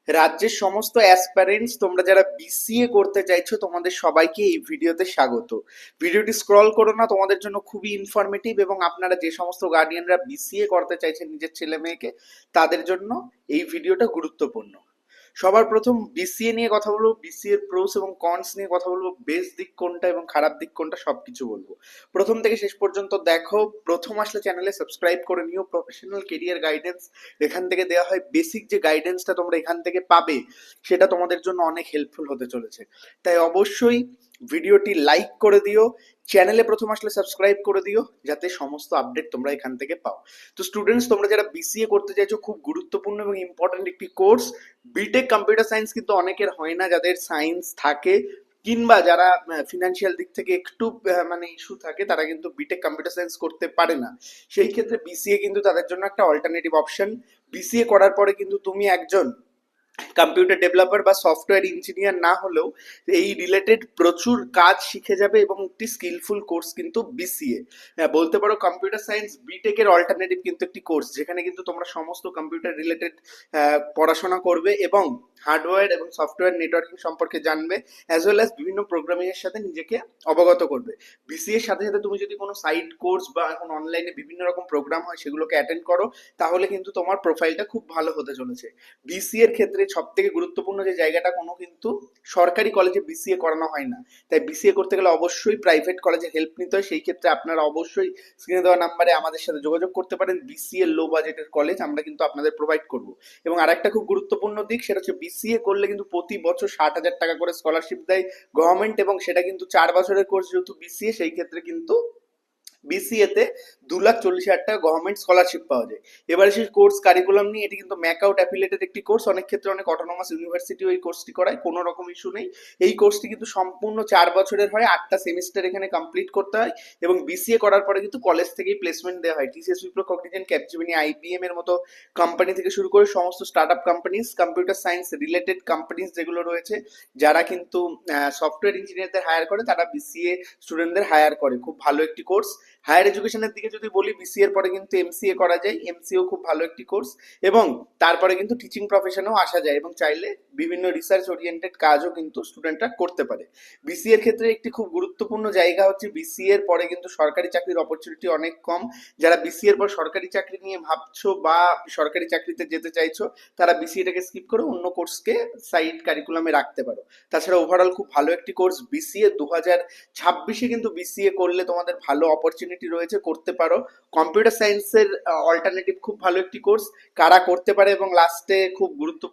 রাজ্যের সমস্ত অ্যাসপারেন্টস তোমরা যারা বিসিএ করতে চাইছো তোমাদের সবাইকে এই ভিডিওতে স্বাগত। ভিডিওটি স্ক্রল করো না, তোমাদের জন্য খুবই ইনফরমেটিভ এবং আপনারা যে সমস্ত গার্ডিয়ানরা বিসিএ করতে চাইছেন নিজের ছেলে মেয়েকে তাদের জন্য এই ভিডিওটা গুরুত্বপূর্ণ। সবার প্রথম বিসিএ নিয়ে কথা বলবো, বিসিএ এর প্রোস এবং কনস নিয়ে কথা বলবো, বেস্ট দিক কোনটা এবং খারাপ দিক কোনটা সবকিছু বলবো। প্রথম থেকে শেষ পর্যন্ত দেখো, প্রথম আসলে চ্যানেলে সাবস্ক্রাইব করে নিও। প্রফেশনাল কেরিয়ার গাইডেন্স এখান থেকে দেওয়া হয়, বেসিক যে গাইডেন্সটা তোমরা এখান থেকে পাবে সেটা তোমাদের জন্য অনেক হেল্পফুল হতে চলেছে। তাই অবশ্যই ভিডিওটি লাইক করে দিও, চ্যানেলে প্রথম আসলে সাবস্ক্রাইব করে দিও যাতে সমস্ত আপডেট তোমরা এখান থেকে পাও। তো স্টুডেন্টস, তোমরা যারা বিসিএ করতে চাইছো, খুব গুরুত্বপূর্ণ এবং ইম্পর্টেন্ট একটি কোর্স। বিটেক কম্পিউটার সায়েন্স কিন্তু অনেকের হয় না, যাদের সায়েন্স থাকে কিংবা যারা ফিনান্সিয়াল দিক থেকে একটু মানে ইস্যু থাকে, তারা কিন্তু বিটেক কম্পিউটার সায়েন্স করতে পারে না। সেই ক্ষেত্রে বিসিএ কিন্তু তাদের জন্য একটা অল্টারনেটিভ অপশন। বিসিএ করার পরে কিন্তু তুমি একজন কম্পিউটার ডেভেলপার বা সফটওয়্যার ইঞ্জিনিয়ার না হলেও এই রিলেটেড প্রচুর কাজ শিখে যাবে এবং একটি স্কিলফুল কোর্স কিন্তু বিসিএ। বলতে পারো কম্পিউটার সায়েন্স বিটেকের অল্টারনেটিভ কিন্তু একটি কোর্স, যেখানে কিন্তু তোমরা সমস্ত কম্পিউটার রিলেটেড পড়াশোনা করবে এবং হার্ডওয়্যার এবং সফটওয়্যার নেটওয়ার্কিং সম্পর্কে জানবে, অ্যাজ ওয়েল অ্যাজ বিভিন্ন প্রোগ্রামিং এর সাথে নিজেকে অবগত করবে। বিসিএ এর সাথে সাথে তুমি যদি কোনো সাইড কোর্স বা এখন অনলাইনে বিভিন্ন রকম প্রোগ্রাম হয় সেগুলোকে অ্যাটেন্ড করো, তাহলে কিন্তু তোমার প্রোফাইলটা খুব ভালো হতে চলেছে। বিসিএ এর ক্ষেত্রে সব থেকে গুরুত্বপূর্ণ যে জায়গাটা, কোনো কিন্তু সরকারি কলেজে বিসিএ করানো হয় না। তাই বিসিএ করতে গেলে অবশ্যই প্রাইভেট কলেজে হেল্প নিতে হয়। সেই ক্ষেত্রে আপনারা অবশ্যই স্ক্রিনে দেওয়া নাম্বারে আমাদের সাথে যোগাযোগ করতে পারেন। বিসিএ লো বাজেটের কলেজ আমরা কিন্তু আপনাদের প্রোভাইড করব। এবং আরেকটা খুব গুরুত্বপূর্ণ দিক, সেটা হচ্ছে বিসিএ করলে কিন্তু প্রতি বছর 60,000 টাকা করে স্কলারশিপ দেয় গভর্নমেন্ট, এবং সেটা কিন্তু 4 বছরের কোর্স যেহেতু বিসিএ, সেই ক্ষেত্রে কিন্তু বিসিএ তে 2,40,000 টাকা গভর্নমেন্ট স্কলারশিপ পাওয়া যায়। এবারে সেই কোর্স কারিকুলাম নিয়ে, এটি কিন্তু ম্যাকআউট অ্যাফিলিয়েটেড একটি কোর্স। অনেক ক্ষেত্রে অনেক অটোনমাস ইউনিভার্সিটিও এই কোর্সটি করায়, কোনো রকম ইস্যু নেই। এই কোর্সটি কিন্তু সম্পূর্ণ 4 বছরের হয়, 8টা সেমিস্টার এখানে কমপ্লিট করতে হয় এবং বিসিএ করার পরে কিন্তু কলেজ থেকেই প্লেসমেন্ট দেওয়া হয়। TCS, Wipro, Cognizant, Capgemini, IBM এর মতো কোম্পানি থেকে শুরু করে সমস্ত start up companies, computer science related companies যেগুলো রয়েছে, যারা কিন্তু সফটওয়্যার ইঞ্জিনিয়ারদের হায়ার করে, তারা বিসিএ স্টুডেন্টদের হায়ার করে। খুব ভালো একটি কোর্স। হায়ার এডুকেশনের দিকে যদি বলি, বিসিএর পরে কিন্তু এমসিএ করা যায়, এমসিও খুব ভালো একটি কোর্স। এবং তারপরে কিন্তু টিচিং প্রফেশনেও আসা যায় এবং চাইলে বিভিন্ন রিসার্চ ওরিয়েন্টেড কাজও কিন্তু স্টুডেন্টরা করতে পারে। বিসিএর ক্ষেত্রে একটি খুব গুরুত্বপূর্ণ জায়গা হচ্ছে, বিসিএর পরে কিন্তু সরকারি চাকরির অপরচুনিটি অনেক কম। যারা বিসিএর পর সরকারি চাকরি নিয়ে ভাবছো বা সরকারি চাকরিতে যেতে চাইছো, তারা বিসিএটাকে স্কিপ করে অন্য কোর্সকে সাইড কারিকুলামে রাখতে পারো। তাছাড়া ওভারঅল খুব ভালো একটি কোর্স বিসিএ। 2026-এ কিন্তু বিসিএ করলে তোমাদের ভালো অপরচুনিটি রয়েছে, করতে পারো। কম্পিউটার সায়েন্সের অল্টারনেটিভ খুব ভালো একটি কোর্স, কারা করতে পারে এবং লাস্টে খুব গুরুত্ব